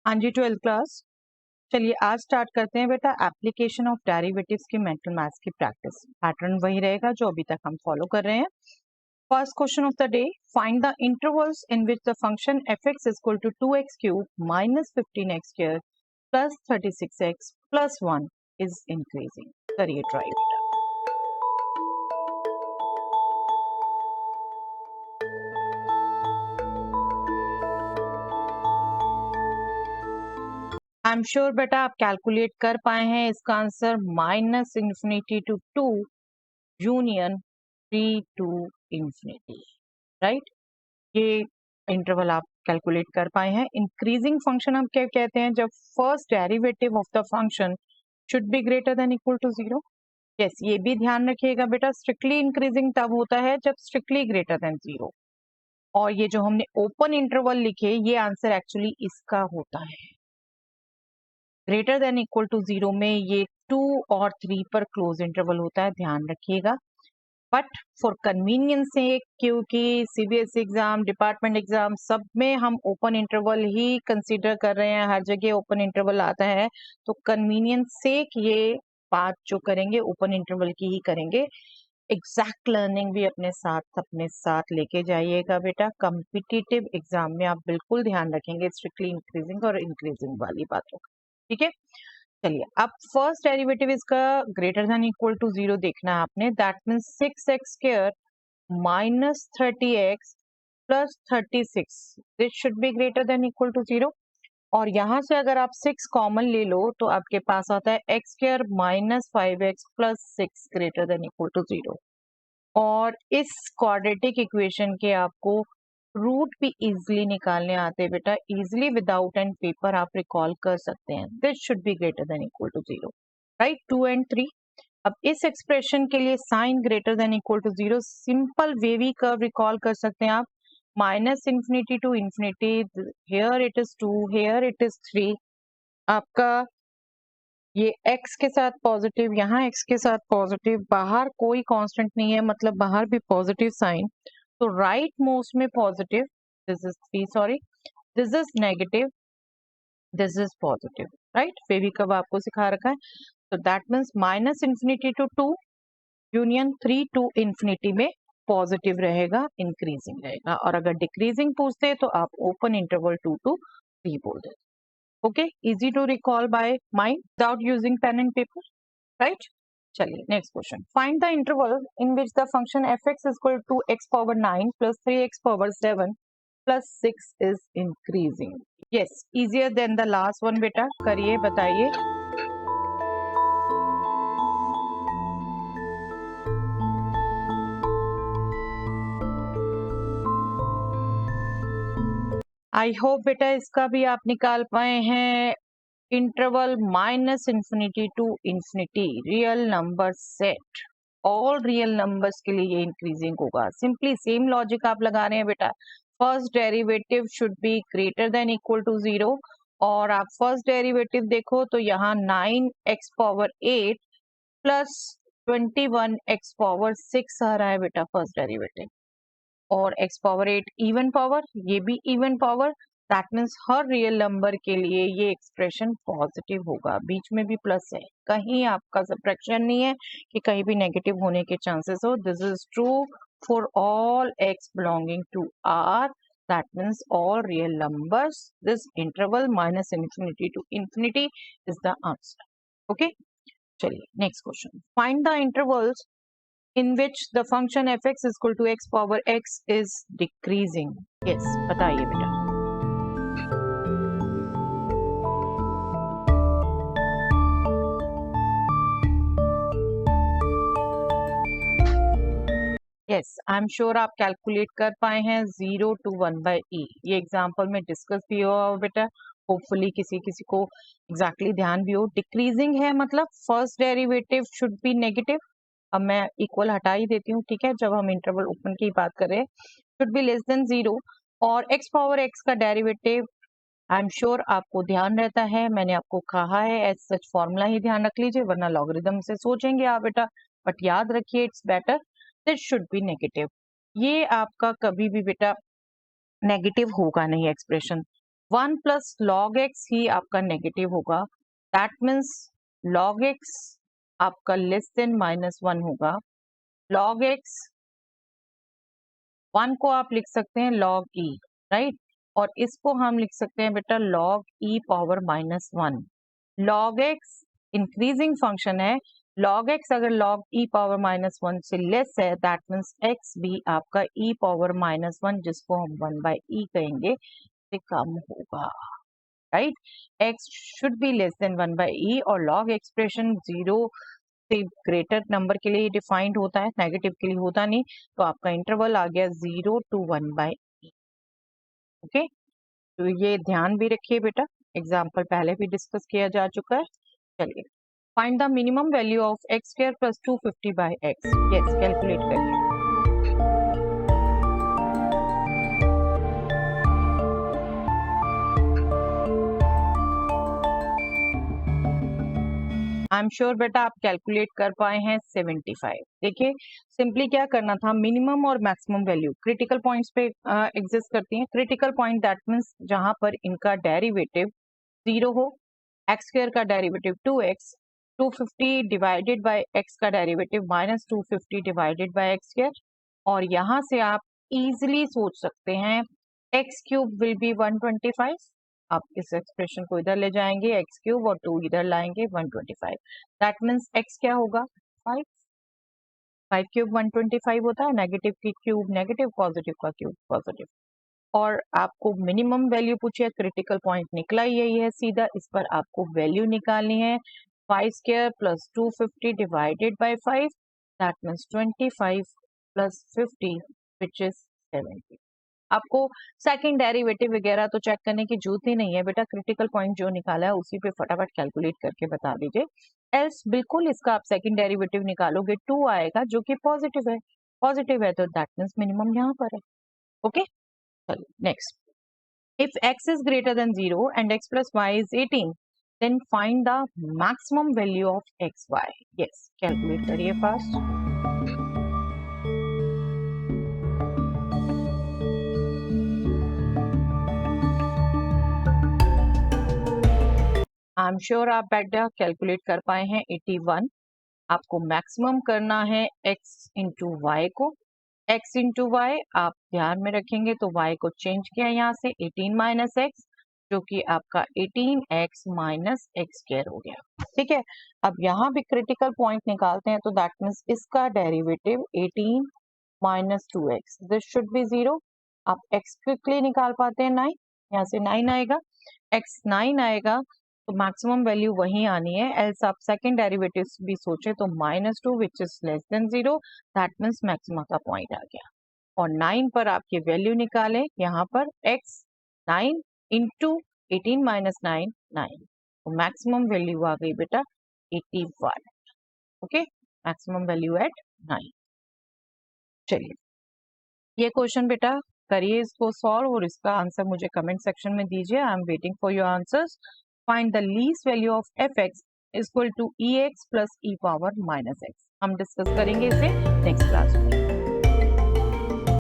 हाँ जी, 12th class. चलिए आज स्टार्ट करते हैं बेटा एप्लीकेशन ऑफ डेरिवेटिव्स की मेंटल मैथ्स की प्रैक्टिस। पैटर्न वही रहेगा जो अभी तक हम फॉलो कर रहे हैं। First question of the day, find the intervals in which the function f(x) is equal to 2x cube minus 15x square plus 36x plus 1 is increasing. करिए ट्राई बेटा। आई एम श्योर बेटा आप calculate कर पाए हैं इसका answer minus infinity to 2 union 3 to infinity, right. ये interval आप कैलकुलेट कर पाए हैं। इंक्रीजिंग फंक्शन हम क्या कहते हैं? जब first derivative of the function should be greater than equal to 0। Yes, ये भी ध्यान रखिएगा बेटा, स्ट्रिक्टली इंक्रीजिंग तब होता है जब स्ट्रिक्टली ग्रेटर देन 0। और ये जो हमने ओपन इंटरवल लिखे, ये आंसर एक्चुअली इसका होता है। ग्रेटर देन इक्वल टू 0 में ये 2 और 3 पर क्लोज इंटरवल होता है, ध्यान रखिएगा। बट फॉर कन्वीनियंस से, क्योंकि सीबीएसई एग्जाम, डिपार्टमेंट एग्जाम, सब में हम ओपन इंटरवल ही कंसीडर कर रहे हैं, हर जगह ओपन इंटरवल आता है, तो कन्वीनियंस से ये बात जो करेंगे ओपन इंटरवल की ही करेंगे। एग्जैक्ट लर्निंग भी अपने साथ लेके जाइएगा बेटा। कॉम्पिटिटिव एग्जाम में आप बिल्कुल ध्यान रखेंगे स्ट्रिक्टली इंक्रीजिंग और इंक्रीजिंग वाली बातों का, ठीक है। चलिए, अब फर्स्ट डेरिवेटिव इसका ग्रेटर देन इक्वल टू 0 देखना है आपने। That means 6x square minus 30x plus 36, this should be greater than equal to 0। और यहां से अगर आप 6 कॉमन ले लो तो आपके पास आता है x square minus 5x plus 6 greater than equal to 0। और इस क्वाड्रेटिक इक्वेशन के आपको रूट भी इजीली निकालने आते हैं बेटा। इजीली विदाउट एन पेपर आप रिकॉल कर सकते हैं। This should be greater than equal to 0, right. 2 and 3। अब इस एक्सप्रेशन के लिए sign greater than equal to 0, simple wavy curve recall कर सकते हैं आप। Minus infinity to infinity, here it is 2, here it is 3। आपका ये x के साथ पॉजिटिव, यहाँ x के साथ पॉजिटिव, बाहर कोई कांस्टेंट नहीं है, मतलब बाहर भी पॉजिटिव साइन। तो राइट मोस्ट में positive, this is 3, sorry, this is negative, this is positive, right. फेवी कब आपको सिखा रखा है। तो that means minus infinity to 2 union 3 to infinity में पॉजिटिव रहेगा, इंक्रीजिंग रहेगा। और अगर डिक्रीजिंग पूछते हैं तो आप ओपन इंटरवल 2 to 3 बोल देते। Okay, easy to recall by mind without using pen and paper, right. चलिए next question, find the interval in which the function f(x) is equal to x power 9 plus 3x power 7 plus 6 is increasing. Yes, easier than the last one बेटा, करिए बताइए। I hope बेटा इसका भी आप निकाल पाए हैं। Interval minus infinity to infinity, real number set, all real numbers के लिए ये इंक्रीजिंग होगा। सिंपली सेम लॉजिक आप लगा रहे हैं बेटा। First derivative should be greater than equal to 0। और आप फर्स्ट डेरिवेटिव देखो तो यहाँ 9x power 8 plus 21x power 6 आ रहा है बेटा फर्स्ट डेरिवेटिव। और x पावर 8 इवन पावर, ये भी even power. That means her real number के लिए ये एक्सप्रेशन पॉजिटिव होगा। बीच में भी प्लस है, कहीं आपका सब्ट्रैक्शन नहीं है कि कहीं भी नेगेटिव होने के चांसेस हो। This is true for all x belonging to R, that means all real numbers. This interval minus infinity to infinity is the answer. Okay, चलिए next question, find the intervals in which the function f(x) is equal to x power x is decreasing. Yes, बताइए बेटा। Yes, I am sure आप calculate कर पाए हैं 0 to 1/e। ये example में discuss भी हुआ बेटा, होपफुली किसी किसी को एग्जैक्टली ध्यान भी हो। डिक्रीजिंग है मतलब first derivative should B negative. अब मैं इक्वल हटा ही देती हूँ, ठीक है, जब हम इंटरवल ओपन की बात कर रहे हैं। Should be less than 0। और x पावर x का डेरिवेटिव आई एम श्योर आपको ध्यान रहता है, मैंने आपको कहा है एज सच फॉर्मूला ही ध्यान रख लीजिए, वरना लॉगरिदम से सोचेंगे आप बेटा। बट याद रखिए it's better this should B negative. ये आपका कभी भी बेटा नेगेटिव होगा नहीं एक्सप्रेशन। 1 प्लस लॉग एक्स ही आपका नेगेटिव होगा, दैट मीन्स लॉग एक्स आपका लेस देन -1 होगा। लॉग एक्स 1 को आप लिख सकते हैं लॉग ई, राइट, और इसको हम लिख सकते हैं बेटा log e power -1। Log x increasing function है, लॉग एक्स अगर log e पावर -1 से लेस है दैट मीन्स x भी आपका e पावर -1 जिसको हम 1/e कहेंगे से कम होगा, right. x should be less than 1/e और log एक्सप्रेशन 0 से ग्रेटर नंबर के लिए डिफाइंड होता है, नेगेटिव के लिए होता नहीं। तो आपका इंटरवल आ गया 0 to 1/e। ओके, तो ये ध्यान भी रखिए बेटा, एग्जाम्पल पहले भी डिस्कस किया जा चुका है। चलिए, find the minimum value of x square plus 250 by x. Yes, calculate करिए। आई एम श्योर बेटा आप कैलकुलेट कर पाए हैं 75। देखिए सिंपली क्या करना था, मिनिमम और मैक्सिमम वैल्यू क्रिटिकल पॉइंट्स पे एग्जिस्ट करती हैं। क्रिटिकल पॉइंट दैट मीन्स जहां पर इनका डेरिवेटिव 0 हो, एक्स स्क्वायर का derivative 2x, 250 divided by x का derivative -250 divided by x square, और यहाँ से आप इजीली सोच सकते हैं x क्यूब विल बी 125। आप इस एक्सप्रेशन को इधर ले जाएंगे, x क्यूब और 2 इधर लाएंगे 125, दैट मीन्स x क्या होगा 5। 5 क्यूब 125 होता है, नेगेटिव की क्यूब नेगेटिव, पॉजिटिव का क्यूब पॉजिटिव। और आपको मिनिमम वैल्यू पूछी है, क्रिटिकल पॉइंट निकला ही यही है सीधा, इस पर आपको वैल्यू निकालनी है 5 square plus 250 divided by 5 that means 25 plus 50 which is 70। आपको सेकंड डेरिवेटिव वगैरह तो चेक करने की जरूरत ही नहीं है बेटा, क्रिटिकल पॉइंट जो निकाला है उसी पे फटाफट कैलकुलेट करके बता दीजिए। एल्स बिल्कुल इसका आप सेकंड डेरिवेटिव निकालोगे 2 आएगा जो कि पॉजिटिव है तो दैट मीन्स मिनिमम यहाँ पर है। Okay, next, if x is greater than 0 and x plus y is 18, then find the maximum value of xy. Yes, calculate करिए fast. आई एम श्योर आप बेटा कैलकुलेट कर पाए हैं 81। आपको मैक्सिमम करना है x इंटू वाई को, x इंटू वाई आप ध्यान में रखेंगे तो y को चेंज किया यहाँ से 18 माइनस एक्स जो कि आपका 18x माइनस एक्स स्क्वायर हो गया। ठीक है, अब यहाँ भी क्रिटिकल पॉइंट निकालते हैं तो दैट मीन्स इसका derivative 18 minus 2x, this should B 0। आप x क्विकली निकाल पाते हैं 9, यहाँ से 9 आएगा, x 9 आएगा तो मैक्सिमम वैल्यू वही आनी है। एल्स आप सेकंड डेरिवेटिव्स भी सोचे तो -2 which is less than 0, that means maxima का पॉइंट आ गया। और 9 पर आप ये वैल्यू निकालें, यहाँ पर x 9 इंटू 18 माइनस 9 9, तो मैक्सिमम वैल्यू आ गई बेटा 81। Okay, maximum value at 9। चलिए ये क्वेश्चन बेटा करिए इसको सॉल्व और इसका आंसर मुझे कमेंट सेक्शन में दीजिए। I am waiting for your answers. Find the least value of f x equal to e x plus e power minus x. हम डिस्कस करेंगे इसे नेक्स्ट क्लास में।